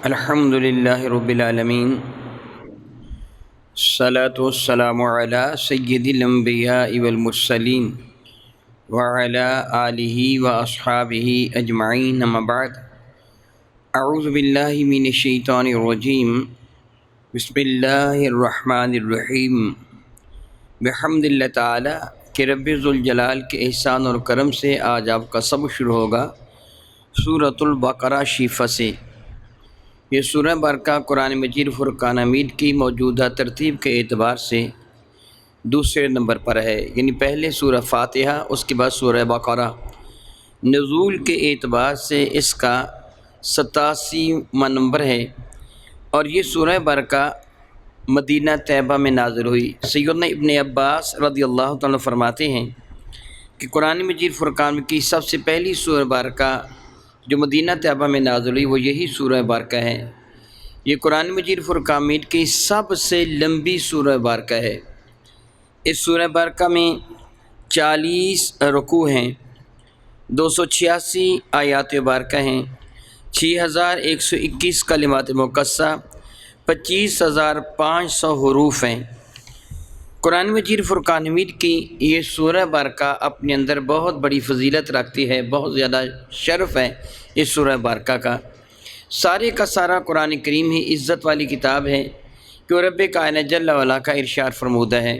الحمد للہ رب العالمین، الصلاۃ والسلام علی سید الانبیاء والمرسلین وعلی آلہ واصحابہ اجمعین، اما بعد، اعوذ باللہ من الشیطان الرجیم، بسم اللہ الرحمن الرحیم۔ بحمد اللہ تعالی کہ رب ذوالجلال کے احسان اور کرم سے آج آپ کا سبق شروع ہوگا سورۃ البقرہ شیفہ سے۔ یہ سورہ برکہ قرآن مجید فرقان حمید کی موجودہ ترتیب کے اعتبار سے دوسرے نمبر پر ہے، یعنی پہلے سورہ فاتحہ، اس کے بعد سورہ بقرہ۔ نزول کے اعتبار سے اس کا 87واں نمبر ہے، اور یہ سورہ برکہ مدینہ طیبہ میں نازل ہوئی۔ سیدنا ابن عباس رضی اللہ تعالیٰ فرماتے ہیں کہ قرآن مجید فرقان کی سب سے پہلی سورہ برکہ جو مدینہ طیبہ میں نازل ہوئی وہ یہی سورہ برکہ ہے۔ یہ قرآن مجید فرقان کی سب سے لمبی سورہ برکہ ہے۔ اس سورہ برکہ میں 40 رکوع ہیں، 286 آیات برکہ ہیں، 6121 کلمات مقصہ، 25500 حروف ہیں۔ قرآن مجید فرقان حمید کی یہ سورہ برکہ اپنے اندر بہت بڑی فضیلت رکھتی ہے، بہت زیادہ شرف ہے اس سورہ برکہ کا۔ سارے کا سارا قرآن کریم ہی عزت والی کتاب ہے کہ رب کائنات جل وعلا کا ارشاد فرمودہ ہے۔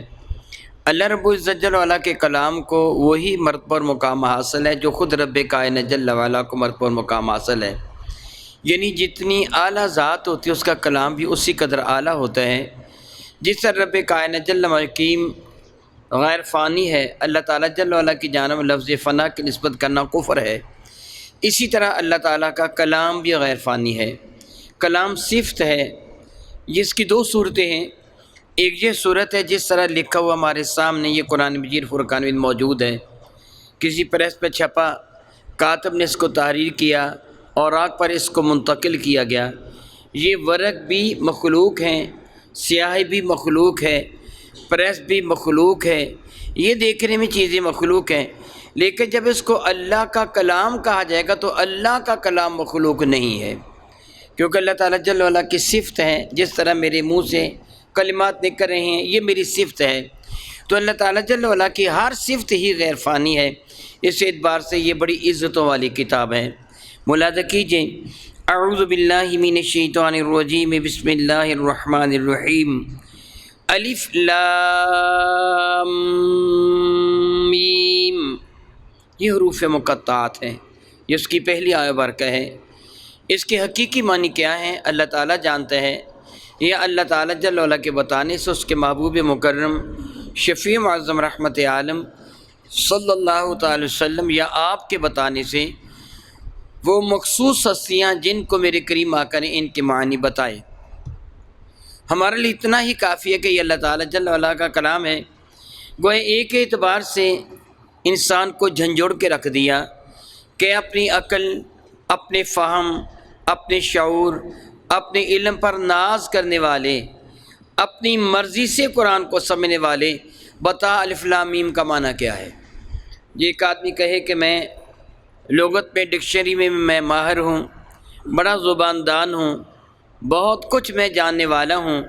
اللہ رب العزت جل وعلا کے کلام کو وہی مرتبہ اور مقام حاصل ہے جو خود رب کائنات جل وعلا کو مرتبہ اور مقام حاصل ہے، یعنی جتنی اعلیٰ ذات ہوتی ہے اس کا کلام بھی اسی قدر اعلیٰ ہوتا ہے۔ جس طرح رب کائنات جل حکیم غیر فانی ہے، اللہ تعالیٰ جل وعلا کی جانب لفظ فنا کی نسبت کرنا کفر ہے، اسی طرح اللہ تعالیٰ کا کلام بھی غیر فانی ہے۔ کلام صفت ہے، جس کی دو صورتیں ہیں۔ ایک یہ صورت ہے جس طرح لکھا ہوا ہمارے سامنے یہ قرآن مجید فرقان میں موجود ہے، کسی پریس پہ چھپا، کاتب نے اس کو تحریر کیا اور آگ پر اس کو منتقل کیا گیا۔ یہ ورق بھی مخلوق ہیں، سیاہی بھی مخلوق ہے، پریس بھی مخلوق ہے، یہ دیکھنے میں چیزیں مخلوق ہیں، لیکن جب اس کو اللہ کا کلام کہا جائے گا تو اللہ کا کلام مخلوق نہیں ہے، کیونکہ اللہ تعالیٰ جل وعلا کی صفت ہے۔ جس طرح میرے منہ سے کلمات نکل رہے ہیں یہ میری صفت ہے، تو اللہ تعالیٰ جل وعلا کی ہر صفت ہی غیر فانی ہے۔ اس اعتبار سے یہ بڑی عزتوں والی کتاب ہے۔ ملاحظہ کیجئے، اعوذ باللہ من الشیطان الرجیم، بسم اللہ الرحمن الرحیم، الف لام میم، یہ حروف مقطعات ہیں، یہ اس کی پہلی آیت برکہ ہے۔ اس کے حقیقی معنی کیا ہیں اللہ تعالیٰ جانتا ہے، یہ اللہ تعالیٰ جل وعلا کے بتانے سے اس کے محبوب مکرم شفیع معظم رحمت عالم صلی اللہ تعالی وسلم یا آپ کے بتانے سے وہ مخصوص ہستیاں جن کو میرے کریم آقا نے ان کے معنی بتائے۔ ہمارے لیے اتنا ہی کافی ہے کہ یہ اللہ تعالیٰ جل وعلا کا کلام ہے۔ گویا ایک اعتبار سے انسان کو جھنجھوڑ کے رکھ دیا کہ اپنی عقل، اپنے فہم، اپنے شعور، اپنے علم پر ناز کرنے والے، اپنی مرضی سے قرآن کو سمجھنے والے بتا الف لام میم کا معنی کیا ہے۔ یہ ایک آدمی کہے کہ میں لغت میں ڈکشنری میں میں ماہر ہوں، بڑا زبان دان ہوں، بہت کچھ میں جاننے والا ہوں،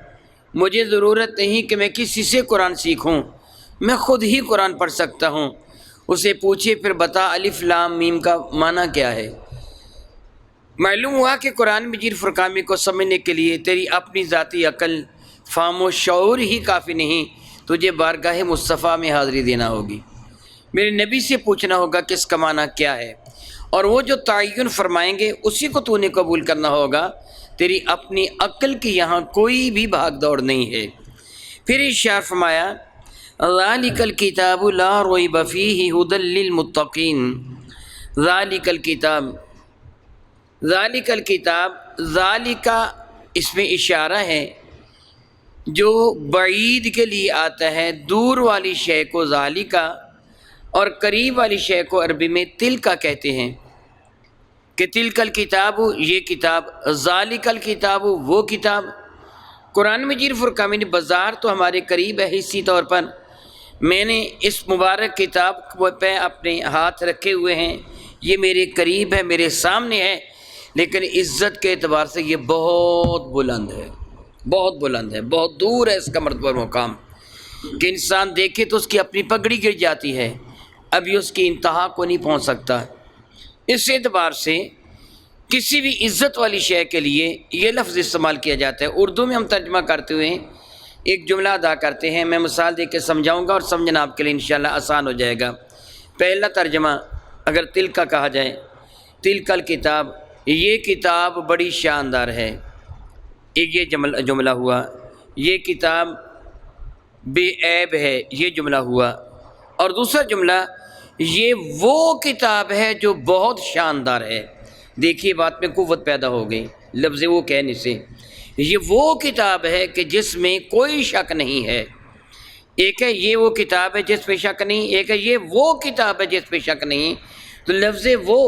مجھے ضرورت نہیں کہ میں کسی سے قرآن سیکھوں، میں خود ہی قرآن پڑھ سکتا ہوں۔ اسے پوچھے پھر بتا الف لام میم کا معنی کیا ہے۔ معلوم ہوا کہ قرآن مجید فرقان کو سمجھنے کے لیے تیری اپنی ذاتی عقل، فہم و شعور ہی کافی نہیں، تجھے بارگاہ مصطفیٰ میں حاضری دینا ہوگی، میرے نبی سے پوچھنا ہوگا کہ اس کا معنی کیا ہے، اور وہ جو تعین فرمائیں گے اسی کو تو نے قبول کرنا ہوگا۔ تیری اپنی عقل کی یہاں کوئی بھی بھاگ دوڑ نہیں ہے۔ پھر ارشاد فرمایا ذالک الکتاب لا ریب فیہ ھدی للمتقین، ذالک الکتاب، ذالک الکتاب، ذالک اس میں اشارہ ہے جو بعید کے لیے آتا ہے، دور والی شے کو ذالکہ اور قریب والی شے کو عربی میں تلکا کہتے ہیں، کہ تلک الکتاب یہ کتاب، ذالک الکتاب وہ کتاب۔ قرآن مجید فرقان بازار تو ہمارے قریب ہے، حصی طور پر میں نے اس مبارک کتاب پہ اپنے ہاتھ رکھے ہوئے ہیں، یہ میرے قریب ہے، میرے سامنے ہے، لیکن عزت کے اعتبار سے یہ بہت بلند ہے، بہت بلند ہے، بہت دور ہے اس کا مرتبہ اور مقام کہ انسان دیکھے تو اس کی اپنی پگڑی گر جاتی ہے، ابھی اس کی انتہا کو نہیں پہنچ سکتا۔ اس اعتبار سے کسی بھی عزت والی شے کے لیے یہ لفظ استعمال کیا جاتا ہے۔ اردو میں ہم ترجمہ کرتے ہوئے ایک جملہ ادا کرتے ہیں، میں مثال دے کے سمجھاؤں گا اور سمجھنا آپ کے لیے انشاءاللہ آسان ہو جائے گا۔ پہلا ترجمہ اگر تل کا کہا جائے، تل کل کتاب، یہ کتاب بڑی شاندار ہے، ایک یہ جملہ ہوا۔ یہ کتاب بے عیب ہے، یہ جملہ ہوا۔ اور دوسرا جملہ، یہ وہ کتاب ہے جو بہت شاندار ہے۔ دیکھیے بات میں قوت پیدا ہو گئی لفظ وہ کہنے سے۔ یہ وہ کتاب ہے کہ جس میں کوئی شک نہیں ہے۔ ایک ہے یہ وہ کتاب ہے جس پہ شک نہیں، ایک ہے یہ وہ کتاب ہے جس پہ شک نہیں۔ تو لفظ وہ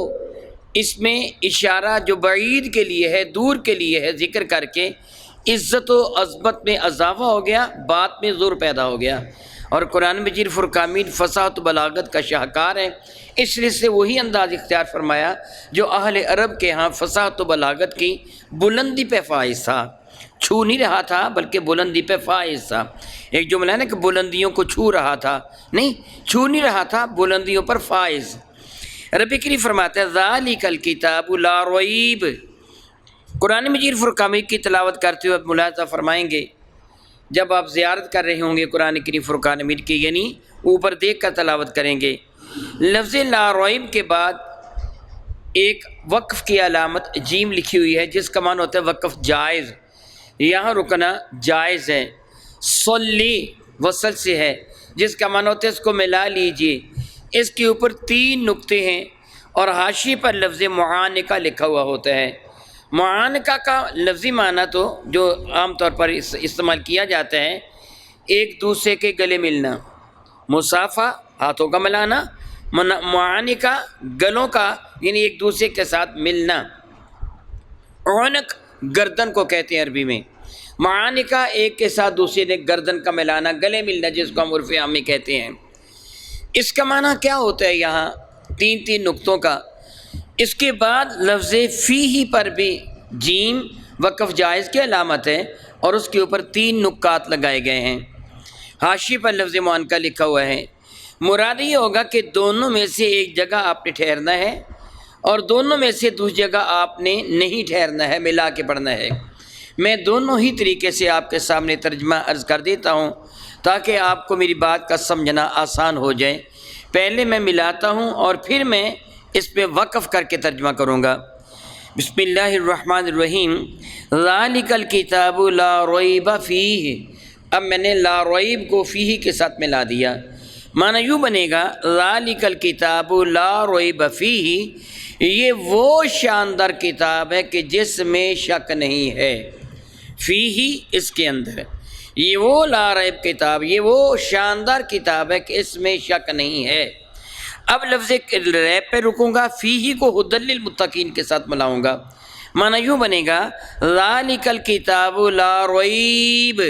اس میں اشارہ جو بعید کے لیے ہے، دور کے لیے ہے، ذکر کر کے عزت و عظمت میں اضافہ ہو گیا، بات میں زور پیدا ہو گیا۔ اور قرآن مجید فرقان فصاحت و بلاغت کا شاہکار ہے، اس لیے سے وہی انداز اختیار فرمایا جو اہل عرب کے ہاں فصاحت و بلاغت کی بلندی پہ فائز تھا۔ چھو نہیں رہا تھا بلکہ بلندی پہ فائز تھا۔ ایک جملہ ہے نا کہ بلندیوں کو چھو رہا تھا، نہیں، چھو نہیں رہا تھا، بلندیوں پر فائز۔ رب کریم فرماتا ہے ذالک الکتاب لا ریب۔ قرآن مجید فرقان کی تلاوت کرتے ہوئے ملاحظہ فرمائیں گے، جب آپ زیارت کر رہے ہوں گے قرآن کریم فرقان مجید کی، یعنی اوپر دیکھ کر تلاوت کریں گے، لفظ لا ریب کے بعد ایک وقف کی علامت جیم لکھی ہوئی ہے جس کا معنی ہوتا ہے وقف جائز، یہاں رکنا جائز ہے۔ صلی وصل سے ہے جس کا معنی ہوتا ہے اس کو ملا لیجئے۔ اس کے اوپر 3 نقطے ہیں اور حاشیے پر لفظ معانقہ لکھا ہوا ہوتا ہے۔ معانقہ کا لفظی معنی تو جو عام طور پر استعمال کیا جاتا ہے، ایک دوسرے کے گلے ملنا، مصافحہ ہاتھوں کا ملانا، معانقہ گلوں کا یعنی ایک دوسرے کے ساتھ ملنا۔ عنق گردن کو کہتے ہیں عربی میں، معانقہ ایک کے ساتھ دوسرے نے گردن کا ملانا، گلے ملنا، جس کو ہم عرف عام میں کہتے ہیں۔ اس کا معنی کیا ہوتا ہے یہاں 3 نقطوں کا؟ اس کے بعد لفظ فیہ پر بھی جیم وقف جائز کی علامت ہے اور اس کے اوپر 3 نکات لگائے گئے ہیں۔ حاشیے پر لفظ معانقہ لکھا ہوا ہے۔ مراد یہ ہوگا کہ دونوں میں سے ایک جگہ آپ نے ٹھہرنا ہے اور دونوں میں سے دوسری جگہ آپ نے نہیں ٹھہرنا ہے، ملا کے پڑھنا ہے۔ میں دونوں ہی طریقے سے آپ کے سامنے ترجمہ عرض کر دیتا ہوں تاکہ آپ کو میری بات کا سمجھنا آسان ہو جائے۔ پہلے میں ملاتا ہوں اور پھر میں اس پہ وقف کر کے ترجمہ کروں گا۔ بسم اللہ الرحمن الرحیم۔ ذالک الکتاب لا ریب فیہ۔ اب میں نے لا ریب کو فیہ کے ساتھ ملا دیا، معنی یوں بنے گا ذالک الکتاب لا ریب فیہ، یہ وہ شاندار کتاب ہے کہ جس میں شک نہیں ہے۔ فیہ اس کے اندر، یہ وہ لا ریب کتاب، یہ وہ شاندار کتاب ہے کہ اس میں شک نہیں ہے۔ اب لفظ ریب پہ رکوں گا، فیہ کو ھدی للمتقین کے ساتھ ملاؤں گا، معنی یوں بنے گا ذالک الکتاب لا ریب،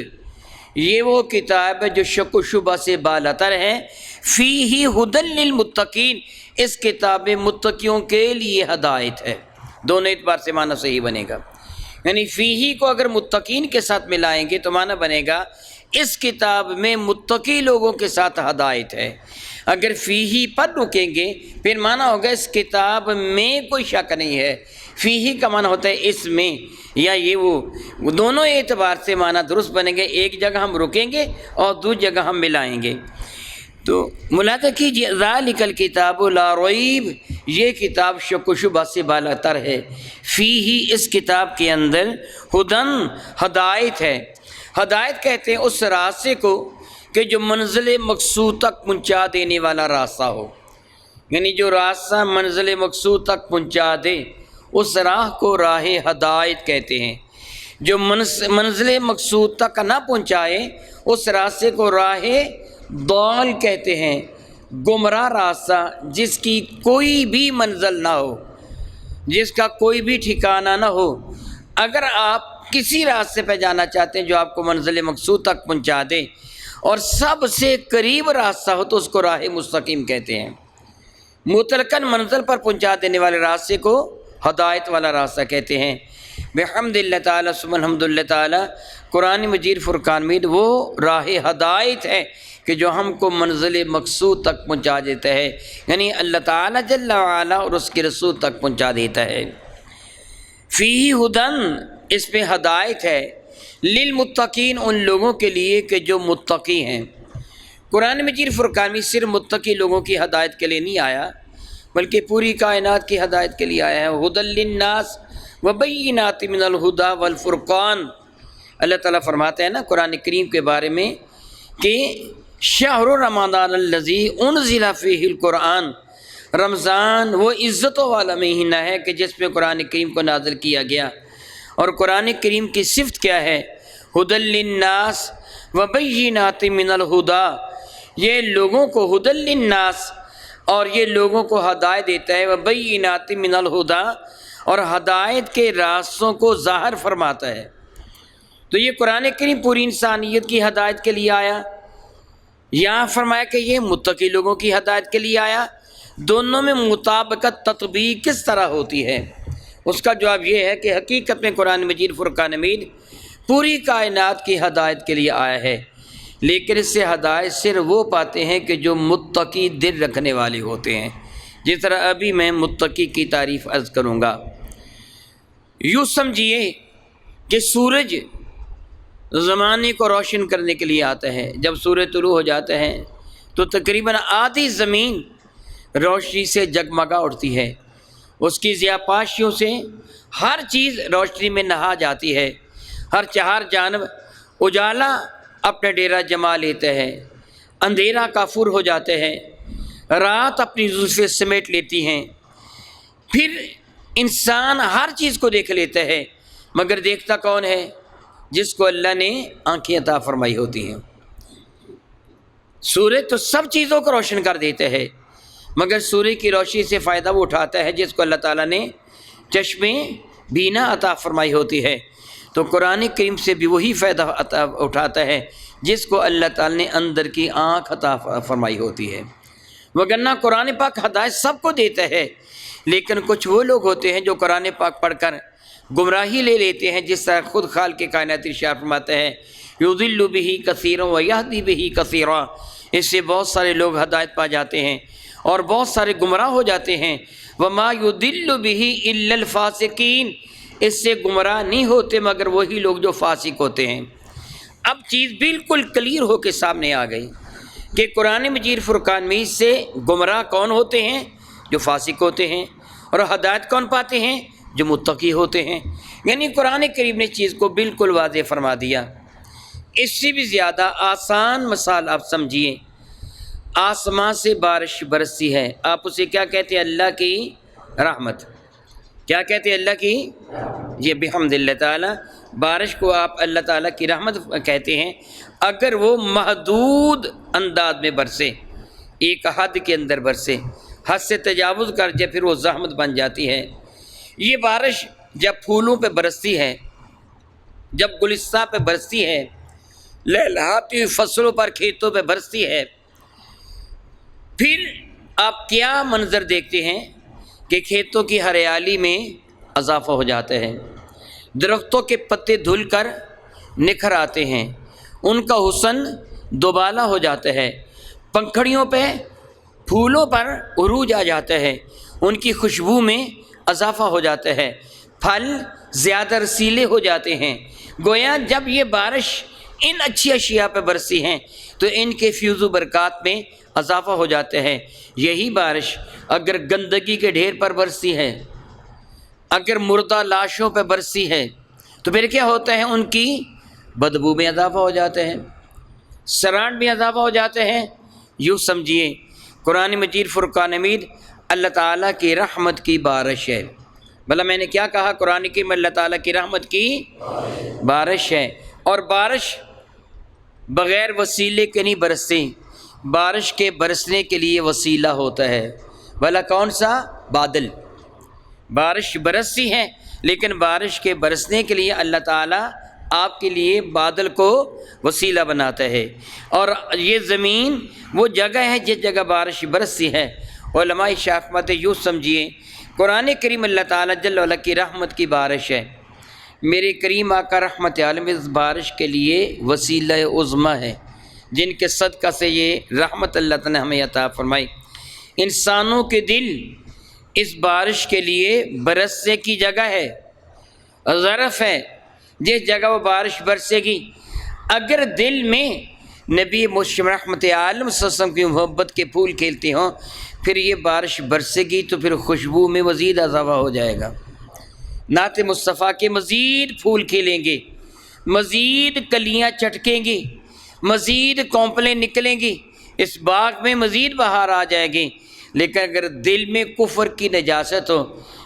یہ وہ کتاب ہے جو شک و شبہ سے بالاتر ہے۔ فیہ ھدی للمتقین، اس کتاب میں متقیوں کے لیے ہدایت ہے۔ دونوں اعتبار سے معنی صحیح بنے گا، یعنی فیہ کو اگر متقین کے ساتھ ملائیں گے تو معنی بنے گا اس کتاب میں متقی لوگوں کے ساتھ ہدایت ہے۔ اگر فیہ پر رکیں گے پھر معنی ہوگا اس کتاب میں کوئی شک نہیں ہے۔ فیہ کا معنی ہوتا ہے اس میں، یا یہ وہ دونوں اعتبار سے معنی درست بنیں گے۔ ایک جگہ ہم رکیں گے اور دوسری جگہ ہم ملائیں گے۔ تو ملاحظہ کیجیے ذالک الکتاب لا ریب، یہ کتاب شک و شبہ سے بالاتر ہے۔ فیہ اس کتاب کے اندر ھدی ہدایت ہے۔ ہدایت کہتے ہیں اس راستے کو کہ جو منزل مقصود تک پہنچا دینے والا راستہ ہو، یعنی جو راستہ منزل مقصود تک پہنچا دے اس راہ کو راہ ہدایت کہتے ہیں۔ جو منزل مقصود تک نہ پہنچائے اس راستے کو راہ ضال کہتے ہیں، گمراہ راستہ جس کی کوئی بھی منزل نہ ہو، جس کا کوئی بھی ٹھکانہ نہ ہو۔ اگر آپ کسی راستے پہ جانا چاہتے ہیں جو آپ کو منزل مقصود تک پہنچا دے اور سب سے قریب راستہ ہو تو اس کو راہ مستقیم کہتے ہیں۔ مطلقاً منزل پر پہنچا دینے والے راستے کو ہدایت والا راستہ کہتے ہیں۔ بحمد اللہ تعالیٰ ثم الحمد للہ تعالیٰ، قرآن مجید فرقان مجید وہ راہ ہدایت ہے کہ جو ہم کو منزل مقصود تک پہنچا دیتا ہے، یعنی اللہ تعالیٰ جل وعلا اور اس کے رسول تک پہنچا دیتا ہے۔ فیہ ہدن، اس میں ہدایت ہے، للمتقین، ان لوگوں کے لیے کہ جو متقی ہیں۔ قرآن مجید فرقان میں صرف متقی لوگوں کی ہدایت کے لیے نہیں آیا، بلکہ پوری کائنات کی ہدایت کے لیے آیا ہے۔ ہدی للناس وبینات من الہدی والفرقان، اللہ تعالیٰ فرماتے ہیں نا قرآن کریم کے بارے میں کہ شہر رمضان الذی انزل فیہ القرآن، رمضان وہ عزتوں والا مہینہ ہے کہ جس میں قرآن کریم کو نازل کیا گیا۔ اور قرآن کریم کی صفت کیا ہے؟ ہدی للناس وبینات من الہدی، یہ لوگوں کو ہدی للناس، اور یہ لوگوں کو ہدایت دیتا ہے، وبینات من الہدی، اور ہدایت کے راستوں کو ظاہر فرماتا ہے۔ تو یہ قرآن کریم پوری انسانیت کی ہدایت کے لیے آیا، یہاں فرمایا کہ یہ متقی لوگوں کی ہدایت کے لیے آیا۔ دونوں میں مطابقت تطبیق کس طرح ہوتی ہے؟ اس کا جواب یہ ہے کہ حقیقت میں قرآن مجید فرقان مجید پوری کائنات کی ہدایت کے لیے آیا ہے، لیکن اس سے ہدایت صرف وہ پاتے ہیں کہ جو متقی دل رکھنے والے ہوتے ہیں، جس طرح ابھی میں متقی کی تعریف عرض کروں گا۔ یوں سمجھیے کہ سورج زمانے کو روشن کرنے کے لیے آتا ہے، جب سورج طلوع ہو جاتا ہے تو تقریباً آدھی زمین روشنی سے جگمگا اٹھتی ہے، اس کی ضیاءپاشیوں سے ہر چیز روشنی میں نہا جاتی ہے، ہر چہار جانب اجالا اپنا ڈیرا جما لیتا ہے، اندھیرا کافور ہو جاتا ہے، رات اپنی زلفیں سمیٹ لیتی ہیں، پھر انسان ہر چیز کو دیکھ لیتا ہے، مگر دیکھتا کون ہے؟ جس کو اللہ نے آنکھیں عطا فرمائی ہوتی ہیں۔ سورج تو سب چیزوں کو روشن کر دیتا ہے، مگر سورج کی روشنی سے فائدہ وہ اٹھاتا ہے جس کو اللہ تعالیٰ نے چشم بینا عطا فرمائی ہوتی ہے۔ تو قرآن کریم سے بھی وہی فائدہ اٹھاتا ہے جس کو اللہ تعالیٰ نے اندر کی آنکھ عطا فرمائی ہوتی ہے۔ وگرنہ قرآن پاک ہدایت سب کو دیتا ہے، لیکن کچھ وہ لوگ ہوتے ہیں جو قرآن پاک پڑھ کر گمراہی لے لیتے ہیں، جس طرح خود خالق کائنات ارشاد فرماتا ہے یضل بہ کثیرا ویہدی بہ کثیرا، اس سے بہت سارے لوگ ہدایت پا جاتے ہیں اور بہت سارے گمراہ ہو جاتے ہیں۔ وما یضل بہ الا الفاسقین، اس سے گمراہ نہیں ہوتے مگر وہی لوگ جو فاسق ہوتے ہیں۔ اب چیز بالکل کلیئر ہو کے سامنے آ گئی کہ قرآن مجید فرقان مجید سے گمراہ کون ہوتے ہیں؟ جو فاسق ہوتے ہیں، اور ہدایت کون پاتے ہیں؟ جو متقی ہوتے ہیں۔ یعنی قرآن کریم نے چیز کو بالکل واضح فرما دیا۔ اس سے بھی زیادہ آسان مثال آپ سمجھیے، آسمان سے بارش برستی ہے، آپ اسے کیا کہتے ہیں؟ اللہ کی رحمت۔ کیا کہتے ہیں؟ اللہ کی، یہ بحمد اللہ تعالیٰ، بارش کو آپ اللہ تعالیٰ کی رحمت کہتے ہیں اگر وہ محدود انداز میں برسے، ایک حد کے اندر برسے، حد سے تجاوز کر جائے پھر وہ زحمت بن جاتی ہے۔ یہ بارش جب پھولوں پہ برستی ہے، جب گلستان پہ برستی ہے، لہلہاتی ہوئی فصلوں پر، کھیتوں پہ برستی ہے، پھر آپ کیا منظر دیکھتے ہیں کہ کھیتوں کی ہریالی میں اضافہ ہو جاتا ہے، درختوں کے پتے دھل کر نکھر آتے ہیں، ان کا حسن دوبالا ہو جاتا ہے، پنکھڑیوں پہ، پھولوں پر عروج آ جاتا ہے، ان کی خوشبو میں اضافہ ہو جاتا ہے، پھل زیادہ رسیلے ہو جاتے ہیں۔ گویا جب یہ بارش ان اچھی اشیاء پہ برسی ہیں تو ان کے فیض و برکات میں اضافہ ہو جاتا ہے۔ یہی بارش اگر گندگی کے ڈھیر پر برسی ہے، اگر مردہ لاشوں پہ برسی ہے تو پھر کیا ہوتا ہے؟ ان کی بدبو میں اضافہ ہو جاتا ہے، سرانٹ میں اضافہ ہو جاتے ہیں۔ یوں سمجھیے قرآن مجید فرقان مجید اللہ تعالیٰ کی رحمت کی بارش ہے۔ بھلا میں نے کیا کہا؟ قرآن کی اللہ تعالیٰ کی رحمت کی بارش ہے، اور بارش بغیر وسیلے کے نہیں برستی، بارش کے برسنے کے لیے وسیلہ ہوتا ہے۔ بھلا کون سا؟ بادل۔ بارش برستی ہے لیکن بارش کے برسنے کے لیے اللہ تعالیٰ آپ کے لیے بادل کو وسیلہ بناتا ہے، اور یہ زمین وہ جگہ ہے جس جگہ بارش برستی ہے۔ علماء شافعی یوں سمجھیے قرآن کریم اللہ تعالیٰ جل وعلا کی رحمت کی بارش ہے۔ میرے کریم آقا رحمت عالم اس بارش کے لیے وسیلہ عظمیٰ ہے، جن کے صدقہ سے یہ رحمت اللہ تعالیٰ نے ہمیں عطا فرمائی۔ انسانوں کے دل اس بارش کے لیے برسنے کی جگہ ہے، ظرف ہے، جس جگہ وہ بارش برسے گی۔ اگر دل میں نبی مشرف رحمت عالم صلی اللہ علیہ وسلم کی محبت کے پھول کھیلتے ہوں، پھر یہ بارش برسے گی تو پھر خوشبو میں مزید اضافہ ہو جائے گا، نعت مصطفیٰ کے مزید پھول کھیلیں گے، مزید کلیاں چٹکیں گی، مزید کونپلیں نکلیں گی، اس باغ میں مزید بہار آ جائے گی۔ لیکن اگر دل میں کفر کی نجاست ہو،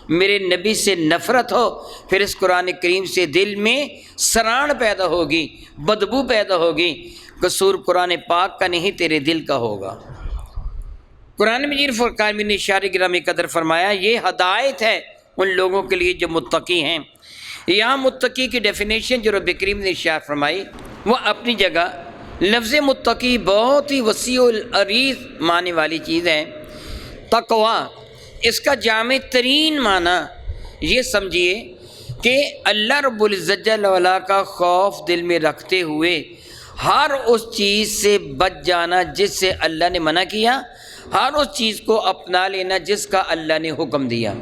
میرے نبی سے نفرت ہو، پھر اس قرآن کریم سے دل میں سران پیدا ہوگی، بدبو پیدا ہوگی۔ قصور قرآن پاک کا نہیں، تیرے دل کا ہوگا۔ قرآن مجید فرقان میں اشارہ گرامی قدر فرمایا، یہ ہدایت ہے ان لوگوں کے لیے جو متقی ہیں۔ یہاں متقی کی ڈیفینیشن جو رب کریم نے ارشاد فرمائی وہ اپنی جگہ لفظ متقی بہت ہی وسیع العریض معنی والی چیز ہے۔ تقویٰ اس کا جامع ترین معنی یہ سمجھیے کہ اللہ رب العزت جل وعلا کا خوف دل میں رکھتے ہوئے ہر اس چیز سے بچ جانا جس سے اللہ نے منع کیا، ہر اس چیز کو اپنا لینا جس کا اللہ نے حکم دیا۔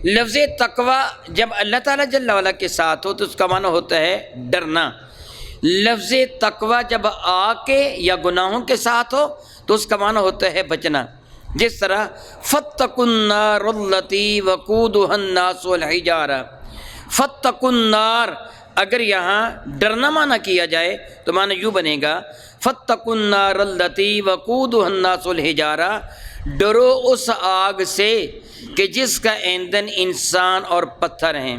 لفظ تقویٰ جب اللہ تعالیٰ جل وعلا کے ساتھ ہو تو اس کا معنی ہوتا ہے ڈرنا۔ لفظ تقویٰ جب آگ کے یا گناہوں کے ساتھ ہو تو اس کا معنی ہوتا ہے بچنا۔ جس طرح فاتقوا النار التی وقودها الناس والحجارہ، فاتقوا النار اگر یہاں ڈرنا معنی کیا جائے تو معنی یوں بنے گا، فاتقوا النار التی وقودها الناس والحجارہ، ڈرو اس آگ سے کہ جس کا ایندھن انسان اور پتھر ہیں۔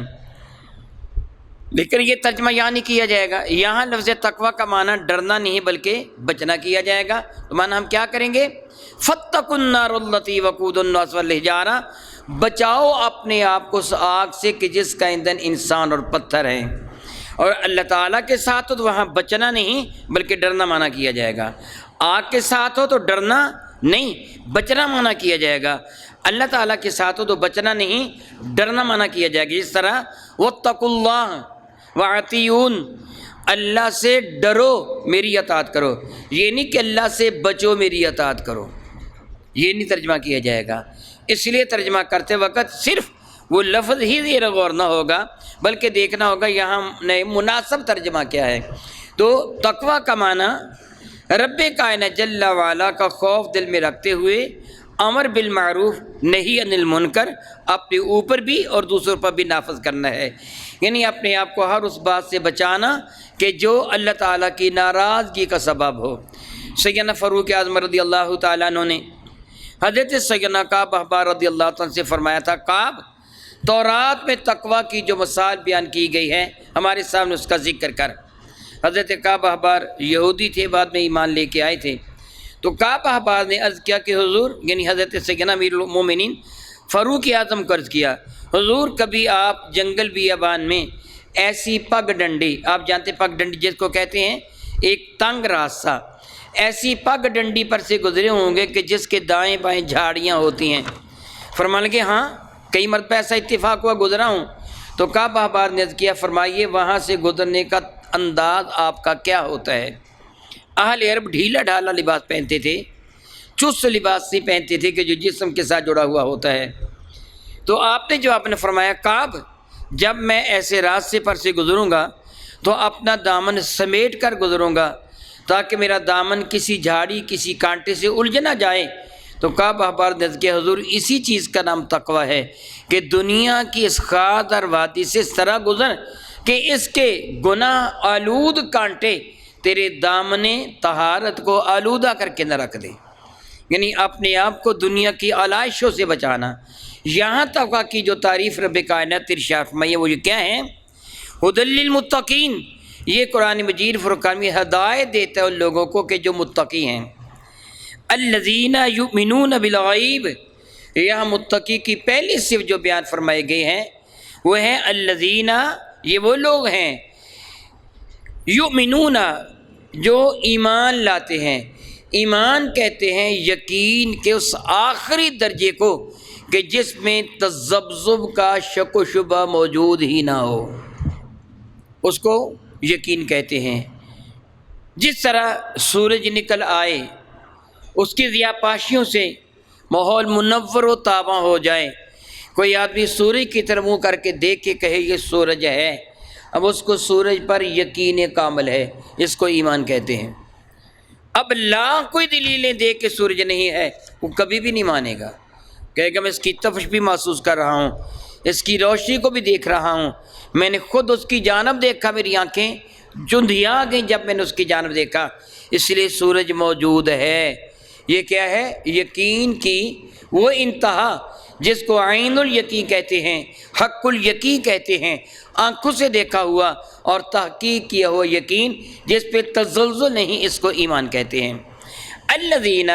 لیکن یہ ترجمہ یہاں نہیں کیا جائے گا، یہاں لفظ تقویٰ کا معنی ڈرنا نہیں بلکہ بچنا کیا جائے گا۔ تو معنی ہم کیا کریں گے؟ فاتقوا النار التی وقودها الناس والحجارہ، بچاؤ اپنے آپ کو اس آگ سے کہ جس کا ایندھن انسان اور پتھر ہیں۔ اور اللہ تعالیٰ کے ساتھ ہو تو وہاں بچنا نہیں بلکہ ڈرنا معنی کیا جائے گا۔ آگ کے ساتھ ہو تو ڈرنا نہیں بچنا معنی کیا جائے گا، اللہ تعالیٰ کے ساتھ ہو تو بچنا نہیں ڈرنا معنی کیا جائے گا۔ جس طرح واتقوا اللہ واطیعون، اللہ سے ڈرو میری اطاعت کرو، یہ نہیں کہ اللہ سے بچو میری اطاعت کرو، یہ نہیں ترجمہ کیا جائے گا۔ اس لیے ترجمہ کرتے وقت صرف وہ لفظ ہی زیر غور نہ ہوگا بلکہ دیکھنا ہوگا یہاں نئے مناسب ترجمہ کیا ہے۔ تو تقویٰ کا معنی رب کائنات جل وعلا کا خوف دل میں رکھتے ہوئے امر بالمعروف نہی عن المنکر اپنے اوپر بھی اور دوسروں پر بھی نافذ کرنا ہے، یعنی اپنے آپ کو ہر اس بات سے بچانا کہ جو اللہ تعالیٰ کی ناراضگی کا سبب ہو۔ سیدنا فاروق اعظم رضی اللہ تعالیٰ عنہ نے حضرت سیدنا کعب احبار رضی اللہ تعالیٰ سے فرمایا تھا، کعب تورات میں تقویٰ کی جو مثال بیان کی گئی ہے ہمارے سامنے اس کا ذکر کر۔ حضرت کعب احبار یہودی تھے، بعد میں ایمان لے کے آئے تھے۔ تو کعب احبار نے عرض کیا کہ حضور، یعنی حضرت سیدنا امیر المومنین فاروق اعظم کو عرض کیا، حضور کبھی آپ جنگل بیابان میں ایسی پگ ڈنڈی، آپ جانتے پگ ڈنڈی جس کو کہتے ہیں ایک تنگ راستہ، ایسی پگ ڈنڈی پر سے گزرے ہوں گے کہ جس کے دائیں بائیں جھاڑیاں ہوتی ہیں؟ فرمان لگے ہاں کئی مرتبہ ایسا اتفاق ہوا گزرا ہوں۔ تو کعب احبار نے عرض کیا، فرمائیے وہاں سے گزرنے کا انداز آپ کا کیا ہوتا ہے؟ اہل عرب ڈھیلا ڈھالا لباس پہنتے تھے، چست لباس نہیں پہنتے تھے کہ جو جسم کے ساتھ جڑا ہوا ہوتا ہے۔ تو آپ نے جو آپ نے فرمایا، کعب جب میں ایسے راستے پر سے گزروں گا تو اپنا دامن سمیٹ کر گزروں گا تاکہ میرا دامن کسی جھاڑی کسی کانٹے سے الجھ نہ جائے۔ تو کعب احبار نے عرض کیا، حضور اسی چیز کا نام تقویٰ ہے کہ دنیا کی اس خاطر وادی سے اس طرح گزر کہ اس کے گناہ آلود کانٹے تیرے دامن طہارت کو آلودہ کر کے نہ رکھ دے، یعنی اپنے آپ کو دنیا کی آلائشوں سے بچانا۔ یہاں تقویٰ کی جو تعریف رب کائنات ارشاد فرمائی ہے وہ یہ کیا ہے؟ ھدی للمتقین، یہ قرآن مجید فرقان میں ہدایت دیتا ہے ان لوگوں کو کہ جو متقی ہیں۔ الذین یؤمنون بالغیب، یہاں متقی کی پہلی صفت جو بیان فرمائی گئی ہے وہ ہے الذین، یہ وہ لوگ ہیں یؤمنون جو ایمان لاتے ہیں۔ ایمان کہتے ہیں یقین کے اس آخری درجے کو کہ جس میں تذبذب کا شک و شبہ موجود ہی نہ ہو، اس کو یقین کہتے ہیں۔ جس طرح سورج نکل آئے، اس کی ضیاءپاشیوں سے ماحول منور و تاباں ہو جائے، کوئی آدمی سورج کی طرف منہ کر کے دیکھ کے کہے یہ سورج ہے، اب اس کو سورج پر یقین کامل ہے، اس کو ایمان کہتے ہیں۔ اب لاکھ کوئی دلیلیں دے کے سورج نہیں ہے، وہ کبھی بھی نہیں مانے گا، کہے گا میں اس کی تفش بھی محسوس کر رہا ہوں، اس کی روشنی کو بھی دیکھ رہا ہوں، میں نے خود اس کی جانب دیکھا، میری آنکھیں جندھیا گئیں جب میں نے اس کی جانب دیکھا، اس لیے سورج موجود ہے۔ یہ کیا ہے؟ یقین کی وہ انتہا جس کو عین الیقین کہتے ہیں، حق الیقین کہتے ہیں، آنکھوں سے دیکھا ہوا اور تحقیق کیا ہوا یقین جس پہ تزلزل نہیں، اس کو ایمان کہتے ہیں۔ الذین،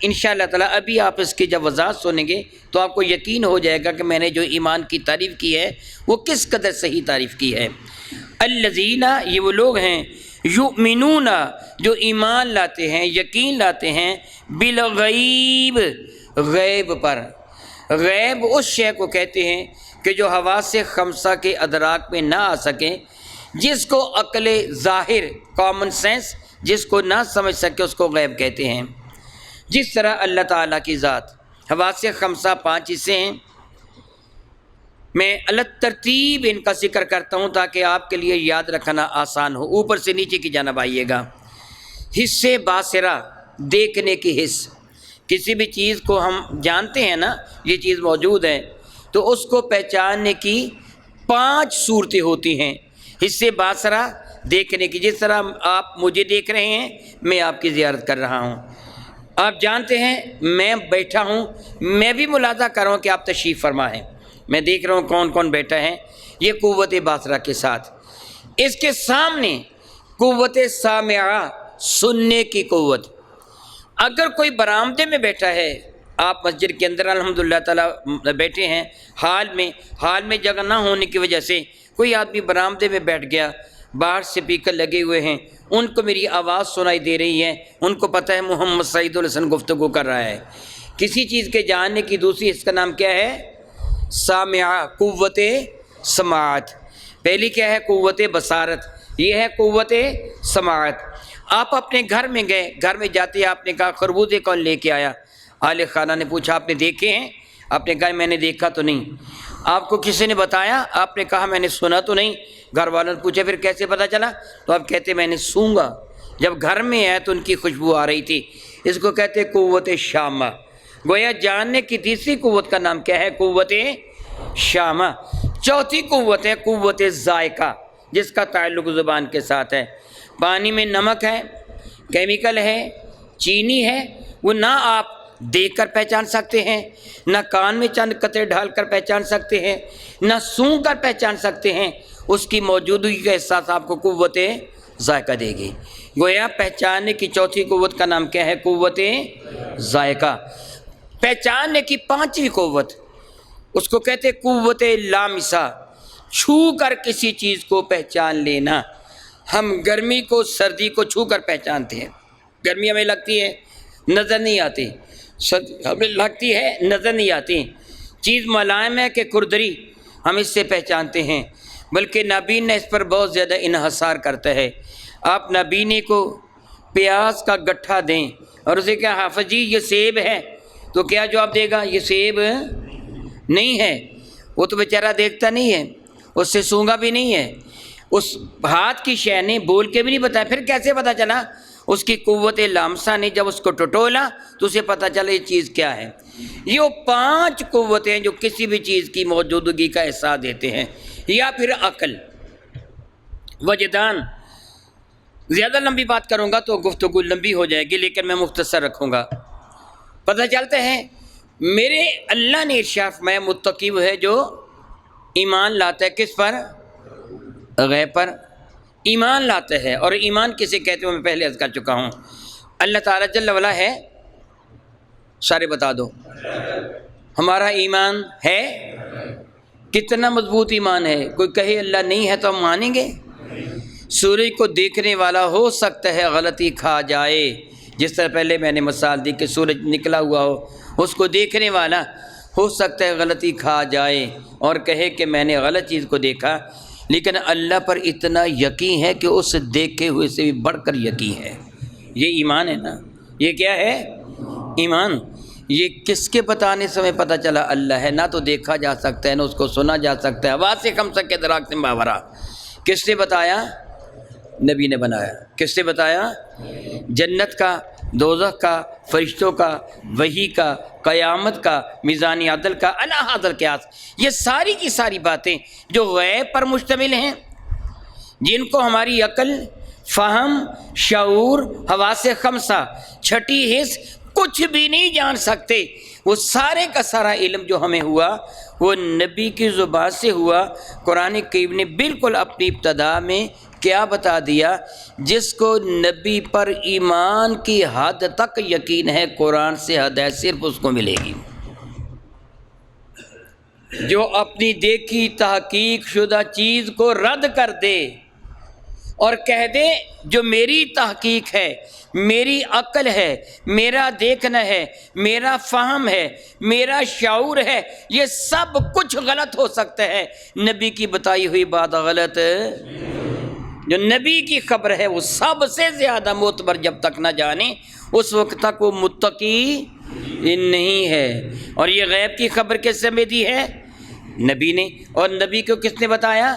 انشاءاللہ تعالیٰ ابھی آپ اس کی جب وضاحت سنیں گے تو آپ کو یقین ہو جائے گا کہ میں نے جو ایمان کی تعریف کی ہے وہ کس قدر صحیح تعریف کی ہے۔ الذین، یہ وہ لوگ ہیں، یؤمنون، جو ایمان لاتے ہیں، یقین لاتے ہیں، بالغیب، غیب پر۔ غیب اس شے کو کہتے ہیں کہ جو حواس خمسہ کے ادراک میں نہ آ سکے، جس کو عقل ظاہر، کامن سینس جس کو نہ سمجھ سکے، اس کو غیب کہتے ہیں۔ جس طرح اللہ تعالیٰ کی ذات، حواس خمسہ 5 حصے ہیں، میں الگ ترتیب ان کا ذکر کرتا ہوں تاکہ آپ کے لیے یاد رکھنا آسان ہو۔ اوپر سے نیچے کی جانب آئیے گا۔ حصے باصرہ، دیکھنے کی حص، کسی بھی چیز کو ہم جانتے ہیں نا یہ چیز موجود ہے تو اس کو پہچاننے کی 5 صورتیں ہوتی ہیں۔ حصے باصرہ، دیکھنے کی، جس طرح آپ مجھے دیکھ رہے ہیں، میں آپ کی زیارت کر رہا ہوں، آپ جانتے ہیں میں بیٹھا ہوں، میں بھی ملاحظہ کر رہا ہوں کہ آپ تشریف فرما ہیں، میں دیکھ رہا ہوں کون کون بیٹھا ہے، یہ قوت باصرہ کے ساتھ۔ اس کے سامنے قوت سامعہ، سننے کی قوت۔ اگر کوئی برآمدے میں بیٹھا ہے، آپ مسجد کے اندر الحمدللہ تعالیٰ بیٹھے ہیں، حال میں جگہ نہ ہونے کی وجہ سے کوئی آدمی برآمدے میں بیٹھ گیا، باہر سپیکر لگے ہوئے ہیں، ان کو میری آواز سنائی دے رہی ہے، ان کو پتہ ہے محمد سعید الحسن گفتگو کر رہا ہے۔ کسی چیز کے جاننے کی دوسری اس کا نام کیا ہے؟ سامعہ، قوت سماعت۔ پہلی کیا ہے؟ قوت بصارت، یہ ہے قوت سماعت۔ آپ اپنے گھر میں گئے، گھر میں جاتے آپ نے کہا خربوزے کون لے کے آیا؟ اہل خانہ نے پوچھا آپ نے دیکھے ہیں؟ آپ نے کہا میں نے دیکھا تو نہیں۔ آپ کو کسی نے بتایا؟ آپ نے کہا میں نے سنا تو نہیں۔ گھر والوں نے پوچھا پھر کیسے پتہ چلا؟ تو آپ کہتے میں نے سونگا، جب گھر میں ہے تو ان کی خوشبو آ رہی تھی۔ اس کو کہتے قوت شامہ۔ گویا جاننے کی تیسری قوت کا نام کیا ہے؟ قوت شامہ۔ چوتھی قوت ہے قوت ذائقہ، جس کا تعلق زبان کے ساتھ ہے۔ پانی میں نمک ہے، کیمیکل ہے، چینی ہے، وہ نہ آپ دیکھ کر پہچان سکتے ہیں، نہ کان میں چند قطرے ڈال کر پہچان سکتے ہیں، نہ سونگھ کر پہچان سکتے ہیں، اس کی موجودگی کا احساس آپ کو قوت ذائقہ دے گی۔ گویا پہچاننے کی چوتھی قوت کا نام کیا ہے؟ قوت ذائقہ۔ پہچاننے کی 5ویں قوت، اس کو کہتے قوت لامسہ، چھو کر کسی چیز کو پہچان لینا۔ ہم گرمی کو، سردی کو چھو کر پہچانتے ہیں۔ گرمی ہمیں لگتی ہے، نظر نہیں آتی، ہمیں لگتی ہے، نظر نہیں آتی۔ چیز ملائم ہے کہ کردری، ہم اس سے پہچانتے ہیں۔ بلکہ نابین نے اس پر بہت زیادہ انحصار کرتا ہے۔ آپ نابینے کو پیاز کا گٹھا دیں اور اسے کیا حافظ جی یہ سیب ہے، تو کیا جواب دے گا؟ یہ سیب نہیں ہے۔ وہ تو بیچارہ دیکھتا نہیں ہے، اس سے سونگا بھی نہیں ہے، اس ہاتھ کی شے نے بول کے بھی نہیں بتایا، پھر کیسے پتہ چلا؟ اس کی قوت لامسہ نے جب اس کو ٹٹولا تو اسے پتہ چلا یہ چیز کیا ہے۔ یہ وہ 5 قوتیں جو کسی بھی چیز کی موجودگی کا احساس دیتے ہیں، یا پھر عقل، وجدان۔ زیادہ لمبی بات کروں گا تو گفتگو لمبی ہو جائے گی، لیکن میں مختصر رکھوں گا۔ پتہ چلتا ہے میرے اللہ نے ارشاد فرمایا متقی وہ ہے جو ایمان لاتا ہے، کس پر؟ غیب پر ایمان لاتا ہے۔ اور ایمان کسے کہتے ہیں میں پہلے عرض کر چکا ہوں۔ اللہ تعالیٰ جل وعلا ہے، سارے بتا دو ہمارا ایمان ہے، کتنا مضبوط ایمان ہے؟ کوئی کہے اللہ نہیں ہے تو ہم مانیں گے؟ سورج کو دیکھنے والا ہو سکتا ہے غلطی کھا جائے، جس طرح پہلے میں نے مثال دی کہ سورج نکلا ہوا ہو، اس کو دیکھنے والا ہو سکتا ہے غلطی کھا جائے اور کہے کہ میں نے غلط چیز کو دیکھا، لیکن اللہ پر اتنا یقین ہے کہ اس دیکھے ہوئے سے بھی بڑھ کر یقین ہے۔ یہ ایمان ہے نا، یہ کیا ہے؟ ایمان۔ یہ کس کے بتانے سے ہمیں پتہ چلا اللہ ہے؟ نہ تو دیکھا جا سکتا ہے، نہ اس کو سنا جا سکتا ہے۔ حواس خمسہ کے ادراک سے ماورا۔ کس نے بتایا؟ نبی نے بنایا۔ کس نے بتایا؟ جنت کا، دوزخ کا، فرشتوں کا، وحی کا، قیامت کا، میزان عدل کا، الی حاضر القیاس۔ یہ ساری کی ساری باتیں جو غیب پر مشتمل ہیں، جن کو ہماری عقل، فہم، شعور، حواس خمسہ، چھٹی حس کچھ بھی نہیں جان سکتے، وہ سارے کا سارا علم جو ہمیں ہوا وہ نبی کی زبان سے ہوا۔ قرآن کریم نے بالکل اپنی ابتدا میں کیا بتا دیا؟ جس کو نبی پر ایمان کی حد تک یقین ہے، قرآن سے حد ہے، صرف اس کو ملے گی۔ جو اپنی دیکھی تحقیق شدہ چیز کو رد کر دے اور کہہ دے جو میری تحقیق ہے، میری عقل ہے، میرا دیکھنا ہے، میرا فہم ہے، میرا شعور ہے، یہ سب کچھ غلط ہو سکتا ہے، نبی کی بتائی ہوئی بات غلط۔ جو نبی کی خبر ہے وہ سب سے زیادہ معتبر جب تک نہ جانے اس وقت تک وہ متقی نہیں ہے۔ اور یہ غیب کی خبر کس سے دی ہے؟ نبی نے۔ اور نبی کو کس نے بتایا؟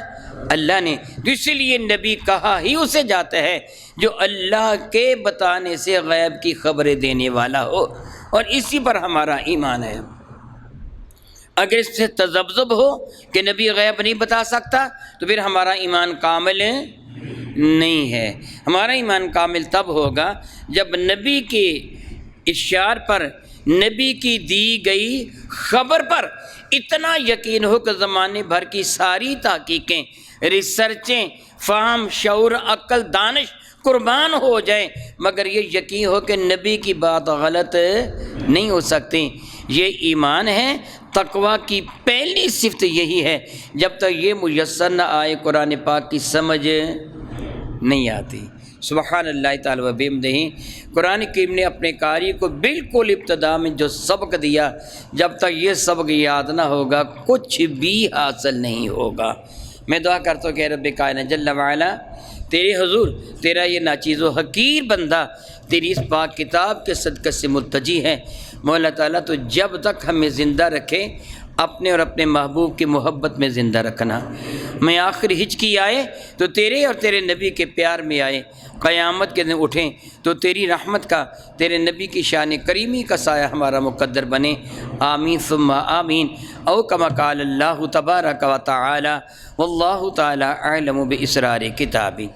اللہ نے۔ اسی لیے نبی کہا ہی اسے جاتا ہے جو اللہ کے بتانے سے غیب کی خبریں دینے والا ہو، اور اسی پر ہمارا ایمان ہے۔ اگر اس سے تذبذب ہو کہ نبی غیب نہیں بتا سکتا تو پھر ہمارا ایمان کامل نہیں ہے۔ ہمارا ایمان کامل تب ہوگا جب نبی کے اشعار پر، نبی کی دی گئی خبر پر اتنا یقین ہو کہ زمانے بھر کی ساری تحقیقیں، ریسرچیں، فہم، شعور، عقل، دانش قربان ہو جائیں، مگر یہ یقین ہو کہ نبی کی بات غلط نہیں ہو سکتی۔ یہ ایمان ہے۔ تقویٰ کی پہلی صفت یہی ہے۔ جب تک یہ میسر نہ آئے قرآن پاک کی سمجھ نہیں آتی۔ سبحان اللہ تعالی و بحمدہ۔ قرآن کریم نے اپنے قاری کو بالکل ابتدا میں جو سبق دیا، جب تک یہ سبق یاد نہ ہوگا کچھ بھی حاصل نہیں ہوگا۔ میں دعا کرتا ہوں کہ رب کائنات جل وعلا تیرے حضور تیرا یہ ناچیز و حقیر بندہ تیری اس پاک کتاب کے صدقے سے ملتجی ہے۔ مولا تعالیٰ تو جب تک ہمیں زندہ رکھے اپنے اور اپنے محبوب کی محبت میں زندہ رکھنا۔ میں آخری ہچکی آئے تو تیرے اور تیرے نبی کے پیار میں آئے، قیامت کے دن اٹھیں تو تیری رحمت کا، تیرے نبی کی شان کریمی کا سایہ ہمارا مقدر بنے۔ آمین ثم آمین۔ او کما قال اللہ تبارک و تعالی واللہ تعالی اعلم باسرار کتابی۔